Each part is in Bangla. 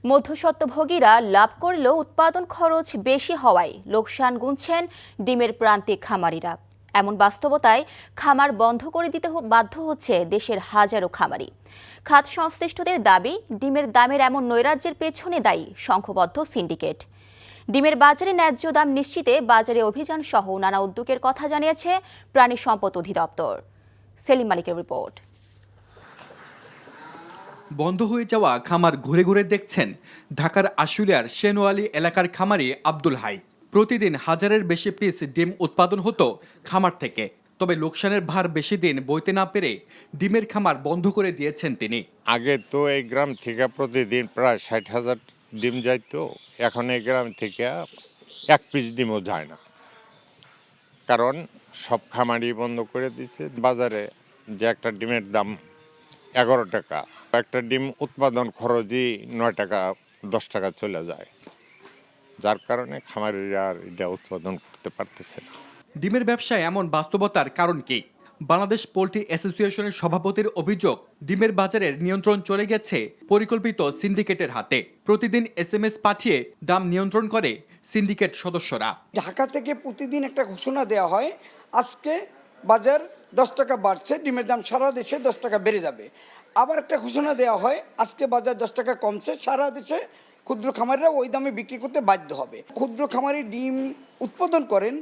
মধ্যস্বত্বভোগীরা লাভ করলেও উৎপাদন খরচ বেশি হওয়ায় লোকসান গুনছেন ডিমের প্রান্তিক খামারিরা। এমন বাস্তবতায় খামার বন্ধ করে দিতে বাধ্য হচ্ছে দেশের হাজারো খামারি। খাত সংশ্লিষ্টদের দাবি, ডিমের দামের এমন নৈরাজ্যের পেছনে দায়ী সংঘবদ্ধ সিন্ডিকেট। ডিমের বাজারে ন্যায্য দাম নিশ্চিতে বাজারে অভিযান সহ নানা উদ্যোগের কথা জানিয়েছে প্রাণী সম্পদ অধিদপ্তর। সেলিম মালিকের রিপোর্ট। বন্ধ হয়ে যাওয়া খামার ঘুরে ঘুরে দেখছেন ঢাকার আশুলিয়ার শেনওয়ালি এলাকার খামারি আব্দুল হাই। প্রতিদিন হাজারের বেশি পিস ডিম উৎপাদন হতো খামার থেকে, তবে লোকসানের ভার বেশি দিন বইতে না পেরে ডিমের খামার বন্ধ করে দিয়েছেন তিনি। আগে তো এই গ্রাম থেকে প্রতিদিন প্রায় 60,000 ডিম যাইতো, এখন এই গ্রাম থেকে এক পিস ডিমও যায় না, কারণ সব খামারই বন্ধ করে দিচ্ছে। বাজারে যে একটা ডিমের দাম 11 টাকা, একটা ডিম উৎপাদন খরচই 9 টাকা 10 টাকা চলে যায়, যার কারণে খামারিরা আর এটা উৎপাদন করতে পারতেছে না। ডিমের ব্যবসায় এমন বাস্তবতার কারণ কি? বাংলাদেশ পোল্ট্রি অ্যাসোসিয়েশনের সভাপতির অভিযোগ, ডিমের বাজারের নিয়ন্ত্রণ চলে গেছে পরিকল্পিত সিন্ডিকেটের হাতে। প্রতিদিন SMS পাঠিয়ে দাম নিয়ন্ত্রণ করে সিন্ডিকেট সদস্যরা। ঢাকা থেকে প্রতিদিন একটা ঘোষণা দেওয়া হয়, আজকে বাজার 10 টাকা বাড়ছে, ডিমের দাম সারা দেশে 10 টাকা বেড়ে যাবে। আবার একটা ঘোষণা দেওয়া হয়, আজকে বাজার 10 টাকা কমছে, সারা দেশে ক্ষুদ্র খামারিরা ওই দামে বিক্রি করতে বাধ্য হবে। ক্ষুদ্র খামারি ডিম উৎপাদন করেন,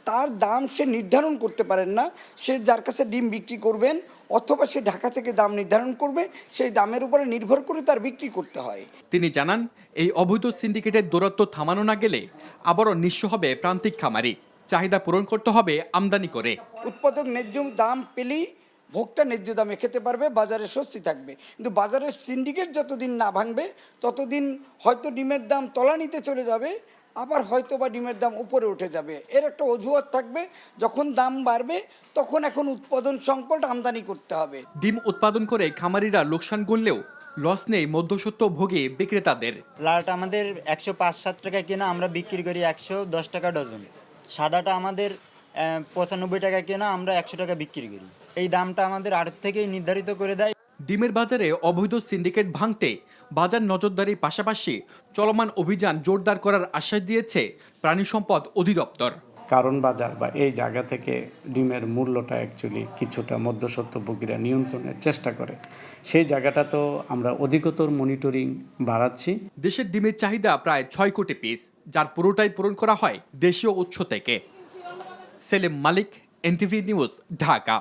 তার দাম সে নির্ধারণ করতে পারেন না। সে যার কাছে ডিম বিক্রি করবেন অথবা সে ঢাকা থেকে দাম নির্ধারণ করবে, সেই দামের উপরে নির্ভর করে তার বিক্রি করতে হয়। তিনি জানান, এই অবৈধ সিন্ডিকেটের দৌরাত্ম্য থামানো না গেলে আবারও নিঃস্ব হবে প্রান্তিক খামারি। চাহিদা পূরণ করতে হবে আমদানি করে। উৎপাদক ন্যায্য দাম পেলেই ভোক্তা ন্যায্য দামে খেতে পারবে, বাজারে স্বস্তি থাকবে। কিন্তু বাজারের সিন্ডিকেট যতদিন না ভাঙবে ততদিন হয়তো ডিমের দাম তলানিতে চলে যাবে, আবার হয়তো বা ডিমের দাম উপরে উঠে যাবে। এর একটা অজুহাত থাকবে, যখন দাম বাড়বে তখন এখন উৎপাদন সংকট, আমদানি করতে হবে। ডিম উৎপাদন করে খামারিরা লোকসান গুনলেও লস নেই মধ্যস্বত্বভোগী বিক্রেতাদের। লালটা আমাদের 105-7 টাকা কিনা, আমরা বিক্রি করি 110 টাকা ডজন। সাদাটা আমাদের 95 টাকা কিনা, আমরা 100 টাকা বিক্রি করি। এই দামটা আমাদের আড়ত থেকেই নির্ধারিত করে দেয়। ডিমের বাজারে অবৈধ সিন্ডিকেট ভাঙতে বাজার নজরদারির পাশাপাশি চলমান অভিযান জোরদার করার আশ্বাস দিয়েছে প্রাণী সম্পদ অধিদপ্তর। কারণ বাজার বা এই জায়গা থেকে ডিমের মূল্যটা অ্যাকচুয়ালি কিছুটা মধ্যস্বত্বভোগীরা নিয়ন্ত্রণের চেষ্টা করে, সেই জায়গাটা তো আমরা অধিকতর মনিটরিং বাড়াচ্ছি। দেশের ডিমের চাহিদা প্রায় 6 কোটি পিস, যার পুরোটাই পূরণ করা হয় দেশীয় উৎস থেকে। সেলিম মালিক, NTV নিউজ, ঢাকা।